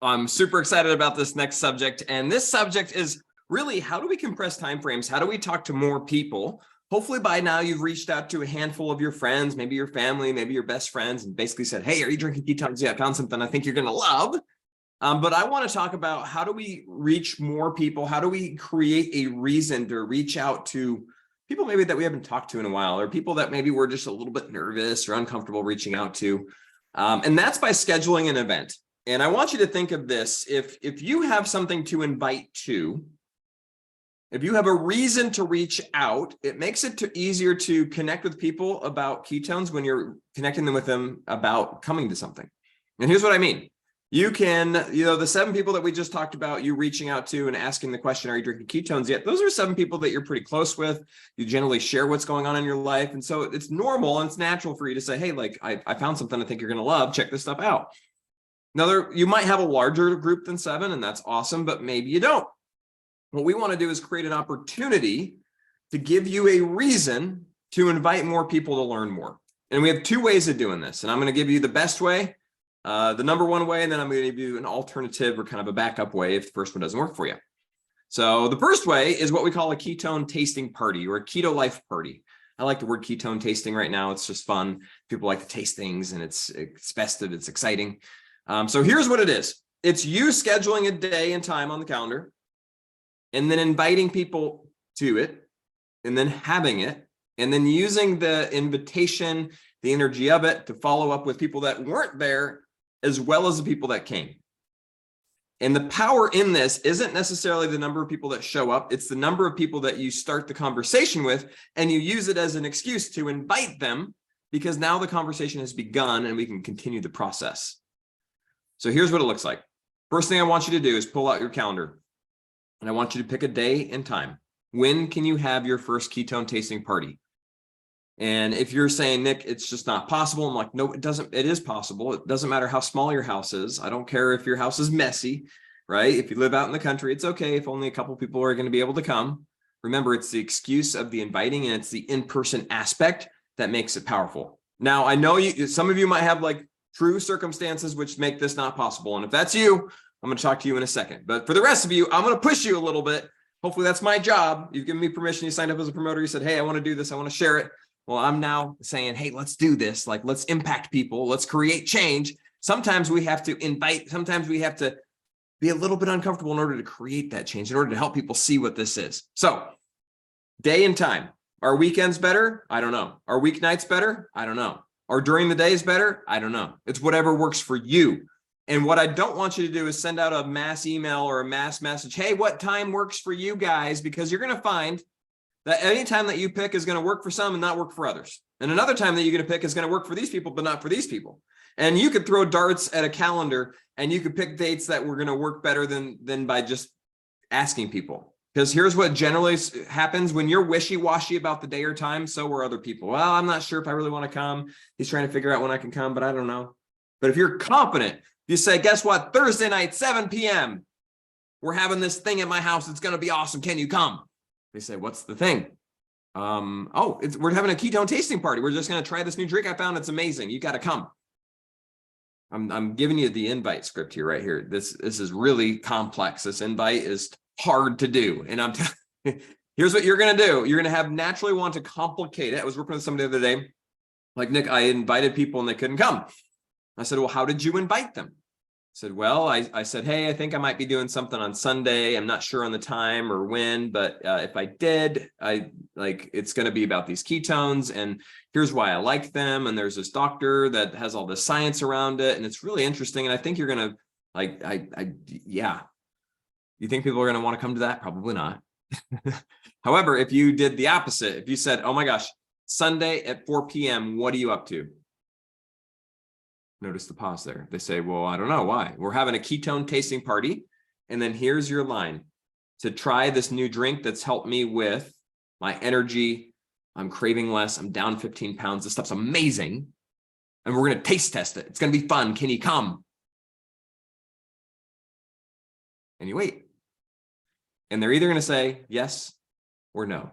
I'm super excited about this next subject. And this subject is really, how do we compress timeframes? How do we talk to more people? Hopefully by now you've reached out to a handful of your friends, maybe your family, maybe your best friends, and basically said, hey, are you drinking ketones? Yeah, I found something I think you're going to love. But I want to talk about how do we reach more people? How do we create a reason to reach out to people maybe that we haven't talked to in a while, or people that maybe we're just a little bit nervous or uncomfortable reaching out to? And that's by scheduling an event. And I want you to think of this. If you have something to invite to, if you have a reason to reach out, it makes it easier to connect with people about ketones when you're connecting them with them about coming to something. And here's what I mean. You can, the 7 people that we just talked about, you reaching out to and asking the question, are you drinking ketones yet? Those are 7 people that you're pretty close with. You generally share what's going on in your life. And so it's normal and it's natural for you to say, hey, like I found something I think you're going to love. Check this stuff out. Now, you might have a larger group than 7, and that's awesome, but maybe you don't. What we want to do is create an opportunity to give you a reason to invite more people to learn more. And we have 2 ways of doing this. And I'm going to give you the best way, the number 1 way, and then I'm going to give you an alternative or kind of a backup way if the first one doesn't work for you. So the first way is what we call a ketone tasting party or a keto life party. I like the word ketone tasting right now. It's just fun. People like to taste things, and it's festive. It's exciting. So here's what it is. It's you scheduling a day and time on the calendar, and then inviting people to it, and then having it, and then using the invitation, the energy of it to follow up with people that weren't there, as well as the people that came. And the power in this isn't necessarily the number of people that show up. It's the number of people that you start the conversation with, and you use it as an excuse to invite them, because now the conversation has begun and we can continue the process. So here's what it looks like. First thing I want you to do is pull out your calendar, and I want you to pick a day and time. When can you have your first ketone tasting party? And if you're saying, Nick, it's just not possible, I'm like, no, it doesn't. It is possible. It doesn't matter how small your house is. I don't care if your house is messy, right? If you live out in the country, it's okay if only a couple people are going to be able to come. Remember, it's the excuse of the inviting, and it's the in-person aspect that makes it powerful. Now, I know some of you might have like true circumstances which make this not possible. And if that's you, I'm going to talk to you in a second. But for the rest of you, I'm going to push you a little bit. Hopefully that's my job. You've given me permission. You signed up as a promoter. You said, hey, I want to do this. I want to share it. Well, I'm now saying, hey, let's do this. Like, let's impact people. Let's create change. Sometimes we have to invite. Sometimes we have to be a little bit uncomfortable in order to create that change, in order to help people see what this is. So day and time. Are weekends better? I don't know. Are weeknights better? I don't know. Or during the days better? I don't know. It's whatever works for you. And what I don't want you to do is send out a mass email or a mass message. Hey, what time works for you guys? Because you're going to find that any time that you pick is going to work for some and not work for others. And another time that you're going to pick is going to work for these people, but not for these people. And you could throw darts at a calendar, and you could pick dates that were going to work better than by just asking people. Because here's what generally happens when you're wishy-washy about the day or time, so are other people. Well, I'm not sure if I really want to come. He's trying to figure out when I can come, but I don't know. But if you're confident, you say, guess what? Thursday night, 7 p.m., we're having this thing at my house. It's going to be awesome. Can you come? They say, what's the thing? We're having a ketone tasting party. We're just going to try this new drink I found. It's amazing. You got to come. I'm giving you the invite script here, right here. This is really complex. This invite is hard to do. And here's what you're going to do. You're going to have naturally want to complicate it. I was working with somebody the other day. Like, Nick, I invited people and they couldn't come. I said, well, how did you invite them? I said, well, I said, hey, I think I might be doing something on Sunday. I'm not sure on the time or when, but if I did, it's going to be about these ketones, and here's why I like them. And there's this doctor that has all this science around it, and it's really interesting. And I think you're going to yeah. You think people are going to want to come to that? Probably not. However, if you did the opposite, if you said, oh my gosh, Sunday at 4 p.m., what are you up to? Notice the pause there. They say, well, I don't know why. We're having a ketone tasting party. And then here's your line: to try this new drink that's helped me with my energy. I'm craving less. I'm down 15 pounds. This stuff's amazing. And we're going to taste test it. It's going to be fun. Can you come? And you wait. And they're either going to say yes or no.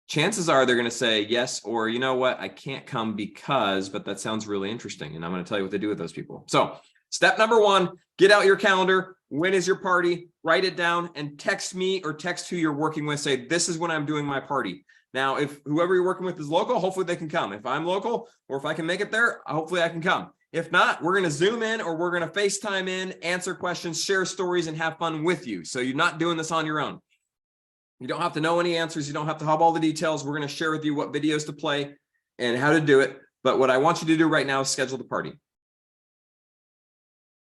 Chances are they're going to say yes, or you know what, I can't come because, but that sounds really interesting. And I'm going to tell you what to do with those people. So Step number one, get out your calendar. When is your party? Write it down and text me or text who you're working with. Say, this is when I'm doing my party. Now, if whoever you're working with is local, hopefully they can come. If I'm local or if I can make it there, hopefully I can come. If not, we're going to Zoom in or we're going to FaceTime in, answer questions, share stories, and have fun with you. So you're not doing this on your own. You don't have to know any answers. You don't have to have all the details. We're going to share with you what videos to play and how to do it. But what I want you to do right now is schedule the party.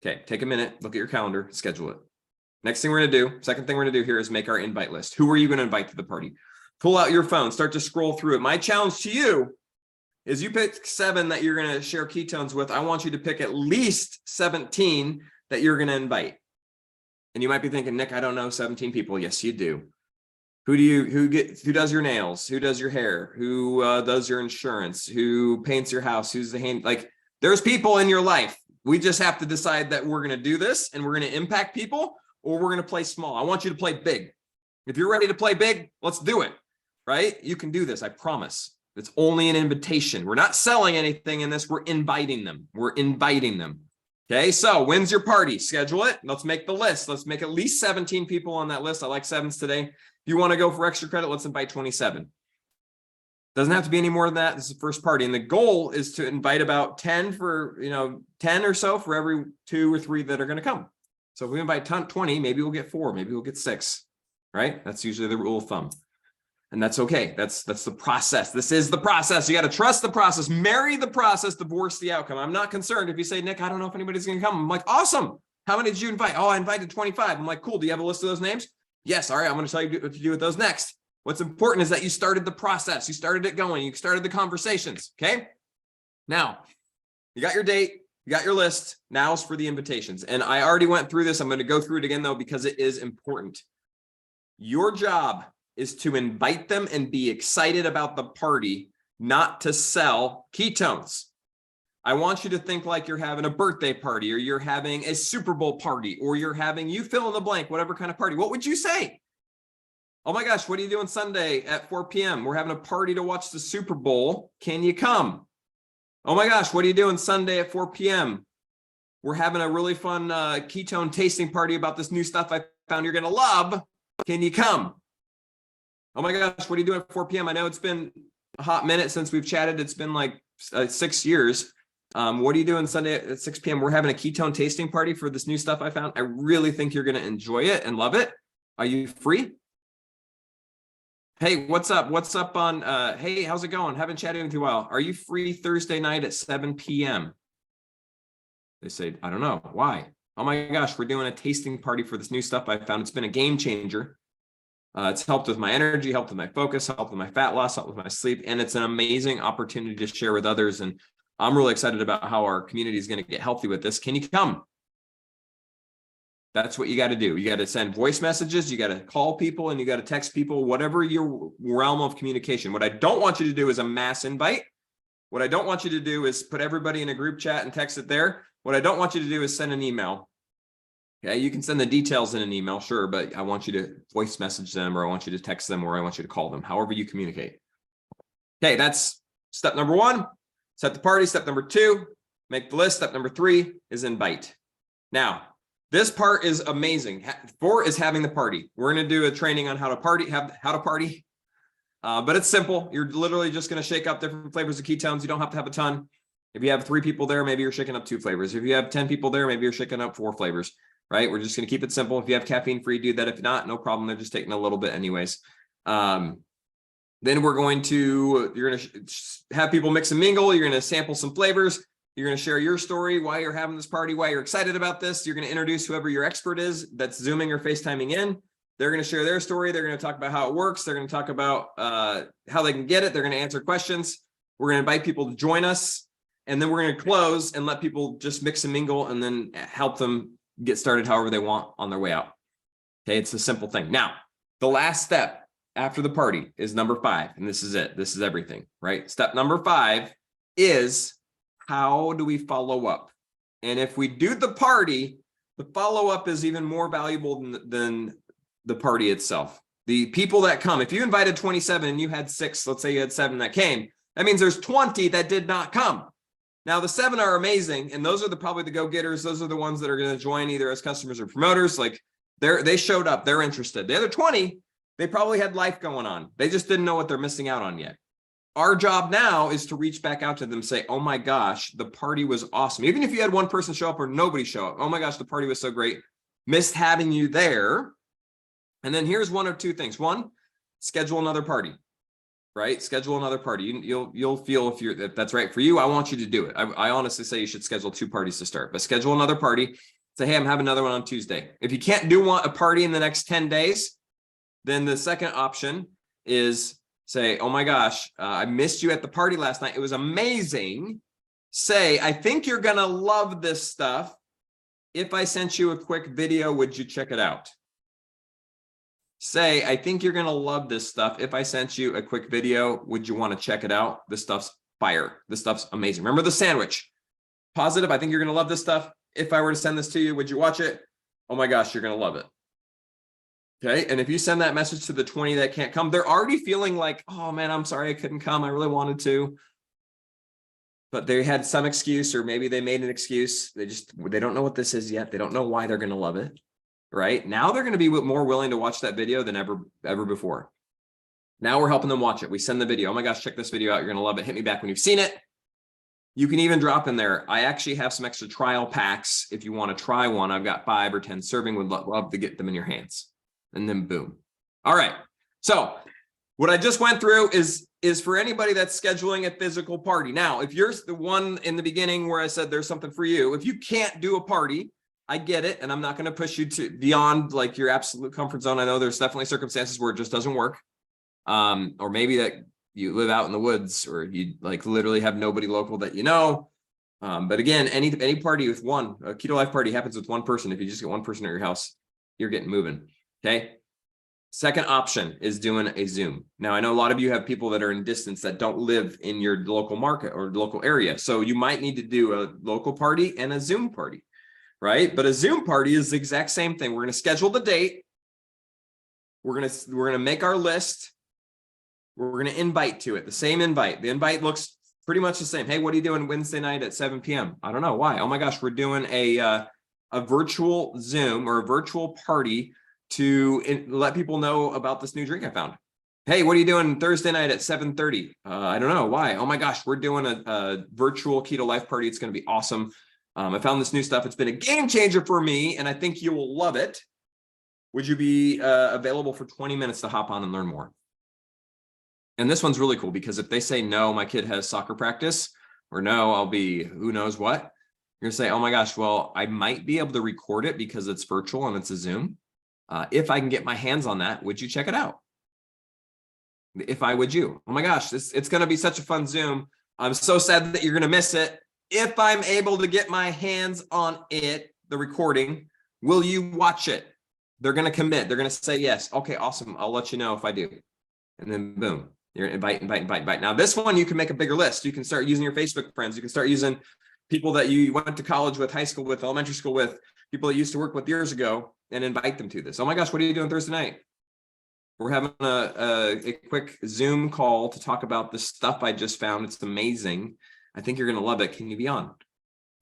Okay, take a minute, look at your calendar, schedule it. Next thing we're going to do, second thing we're going to do here is make our invite list. Who are you going to invite to the party? Pull out your phone, start to scroll through it. My challenge to you is you pick 7 that you're going to share ketones with. I want you to pick at least 17 that you're going to invite. And you might be thinking, Nick, I don't know 17 people. Yes, you do. Who does your nails? Who does your hair? Who does your insurance? Who paints your house? Who's the hand? Like, there's people in your life. We just have to decide that we're going to do this and we're going to impact people, or we're going to play small. I want you to play big. If you're ready to play big, let's do it, right? You can do this. I promise. It's only an invitation. We're not selling anything in this. We're inviting them. We're inviting them. Okay. So when's your party? Schedule it. Let's make the list. Let's make at least 17 people on that list. I like 7s today. If you want to go for extra credit, let's invite 27. Doesn't have to be any more than that. This is the first party. And the goal is to invite about 10 for, 10 or so for every 2 or 3 that are going to come. So if we invite 20, maybe we'll get 4, maybe we'll get 6, right? That's usually the rule of thumb. And that's okay. That's the process. This is the process. You got to trust the process, marry the process, divorce the outcome. I'm not concerned if you say, Nick, I don't know if anybody's going to come. I'm like, awesome. How many did you invite? Oh, I invited 25. I'm like, cool. Do you have a list of those names? Yes. All right. I'm going to tell you what to do with those next. What's important is that you started the process. You started it going. You started the conversations. Okay. Now you got your date. You got your list. Now's for the invitations. And I already went through this. I'm going to go through it again though, because it is important. Your job is to invite them and be excited about the party, not to sell ketones. I want you to think like you're having a birthday party, or you're having a Super Bowl party, or you're having, you fill in the blank, whatever kind of party. What would you say? Oh my gosh, what are you doing Sunday at 4 p.m.? We're having a party to watch the Super Bowl. Can you come? Oh my gosh, what are you doing Sunday at 4 p.m.? We're having a really fun ketone tasting party about this new stuff I found you're going to love. Can you come? Oh my gosh, what are you doing at 4 p.m.? I know it's been a hot minute since we've chatted. It's been like 6 years. What are you doing Sunday at 6 p.m.? We're having a ketone tasting party for this new stuff I found. I really think you're going to enjoy it and love it. Are you free? Hey, what's up? What's up on, hey, how's it going? Haven't chatted with you in a while. Are you free Thursday night at 7 p.m.? They say, I don't know. Why? Oh my gosh, we're doing a tasting party for this new stuff I found. It's been a game changer. It's helped with my energy, helped with my focus, helped with my fat loss, helped with my sleep. And it's an amazing opportunity to share with others. And I'm really excited about how our community is going to get healthy with this. Can you come? That's what you got to do. You got to send voice messages. You got to call people and you got to text people, whatever your realm of communication. What I don't want you to do is a mass invite. What I don't want you to do is put everybody in a group chat and text it there. What I don't want you to do is send an email. Okay, you can send the details in an email, sure, but I want you to voice message them, or I want you to text them, or I want you to call them, however you communicate. Okay, that's step number 1. Set the party. Step number 2, make the list. Step number 3 is invite. Now, this part is amazing. 4 is having the party. We're going to do a training on how to party, but it's simple. You're literally just going to shake up different flavors of ketones. You don't have to have a ton. If you have 3 people there, maybe you're shaking up 2 flavors. If you have 10 people there, maybe you're shaking up 4 flavors, right? We're just going to keep it simple. If you have caffeine free, do that. If not, no problem. They're just taking a little bit anyways. Then you're going to have people mix and mingle. You're going to sample some flavors. You're going to share your story, why you're having this party, why you're excited about this. You're going to introduce whoever your expert is that's Zooming or FaceTiming in. They're going to share their story. They're going to talk about how it works. They're going to talk about how they can get it. They're going to answer questions. We're going to invite people to join us. And then we're going to close and let people just mix and mingle and then help them get started however they want on their way out. Okay, it's a simple thing. Now, the last step after the party is number 5. And this is it. This is everything, right? Step number 5 is, how do we follow up? And if we do the party, the follow-up is even more valuable than the party itself. The people that come, if you invited 27 and you had 6, let's say you had 7 that came, that means there's 20 that did not come. Now, the 7 are amazing, and those are probably the go-getters. Those are the ones that are going to join either as customers or promoters. Like they showed up, they're interested. The other 20, they probably had life going on. They just didn't know what they're missing out on yet. Our job now is to reach back out to them, say, oh my gosh, the party was awesome. Even if you had one person show up or nobody show up, oh my gosh, the party was so great. Missed having you there. And then here's one or two things. One, schedule another party, right? Schedule another party. You'll feel if that's right for you. I want you to do it. I honestly say you should schedule 2 parties to start, but schedule another party. Say, hey, I'm having another one on Tuesday. If you can't do a party in the next 10 days, then the second option is say, oh my gosh, I missed you at the party last night. It was amazing. Say, I think you're going to love this stuff. If I sent you a quick video, would you check it out? Say, I think you're going to love this stuff. If I sent you a quick video, would you want to check it out? This stuff's fire. This stuff's amazing. Remember the sandwich. Positive, I think you're going to love this stuff. If I were to send this to you, would you watch it? Oh my gosh, you're going to love it. Okay, and if you send that message to the 20 that can't come, they're already feeling like, oh man, I'm sorry I couldn't come. I really wanted to. But they had some excuse, or maybe they made an excuse. They don't know what this is yet. They don't know why they're going to love it. Right? Now they're going to be more willing to watch that video than ever before. Now we're helping them watch it. We send the video. Oh my gosh, check this video out. You're going to love it. Hit me back when you've seen it. You can even drop in there. I actually have some extra trial packs. If you want to try one, I've got 5 or 10 serving. Would love to get them in your hands. And then boom. All right. So what I just went through is for anybody that's scheduling a physical party. Now, if you're the one in the beginning where I said there's something for you, if you can't do a party, I get it. And I'm not going to push you to beyond like your absolute comfort zone. I know there's definitely circumstances where it just doesn't work. Or maybe that you live out in the woods, or you like literally have nobody local that you know. But again, any party with a Keto Life party happens with one person. If you just get one person at your house, you're getting moving. Okay. Second option is doing a Zoom. Now, I know a lot of you have people that are in distance that don't live in your local market or local area. So you might need to do a local party and a Zoom party, right? But a Zoom party is the exact same thing. We're going to schedule the date. We're going to make our list. We're going to invite to it, the same invite. The invite looks pretty much the same. Hey, what are you doing Wednesday night at 7 p.m.? I don't know why. Oh my gosh, we're doing a virtual Zoom or a virtual party to let people know about this new drink I found. Hey, what are you doing Thursday night at 7:30? I don't know why. Oh my gosh, we're doing a virtual Keto Life party. It's going to be awesome. I found this new stuff. It's been a game changer for me, and I think you will love it. Would you be available for 20 minutes to hop on and learn more? And this one's really cool because if they say, no, my kid has soccer practice, or no, I'll be who knows what, you're going to say, oh my gosh, well, I might be able to record it because it's virtual and it's a Zoom. If I can get my hands on that, would you check it out? If I would you? Oh my gosh, it's going to be such a fun Zoom. I'm so sad that you're going to miss it. If I'm able to get my hands on it, the recording, will you watch it? They're going to commit. They're going to say yes. Okay, awesome. I'll let you know if I do. And then boom, you're invite. Now this one, you can make a bigger list. You can start using your Facebook friends. You can start using people that you went to college with, high school with, elementary school with, people that you used to work with years ago, and invite them to this. Oh my gosh, what are you doing Thursday night? We're having a quick Zoom call to talk about the stuff I just found. It's amazing. I think you're going to love it. Can you be on?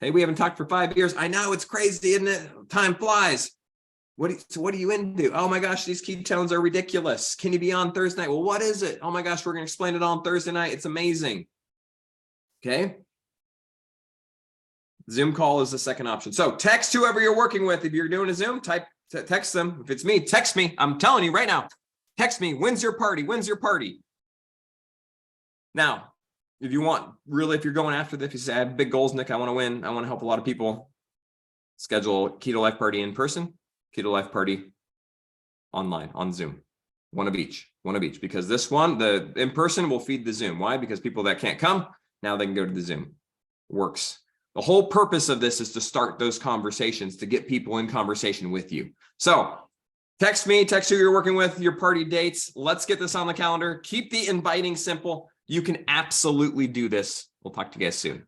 Hey, we haven't talked for 5 years. I know, it's crazy, isn't it? Time flies. So what are you into? Oh my gosh, these ketones are ridiculous. Can you be on Thursday night? Well, what is it? Oh my gosh, we're going to explain it on Thursday night. It's amazing. Okay. Zoom call is the second option. So text whoever you're working with. If you're doing a Zoom, text them. If it's me, text me. I'm telling you right now, text me. When's your party? When's your party? Now, if you want, really, if you're going after this, if you say, I have big goals, Nick, I want to win. I want to help a lot of people. Schedule Keto Life party in person, Keto Life party online on Zoom. One of each, because this one, the in-person will feed the Zoom. Why? Because people that can't come, now they can go to the Zoom. Works. The whole purpose of this is to start those conversations, to get people in conversation with you. So text me, text who you're working with, your party dates. Let's get this on the calendar. Keep the inviting simple. You can absolutely do this. We'll talk to you guys soon.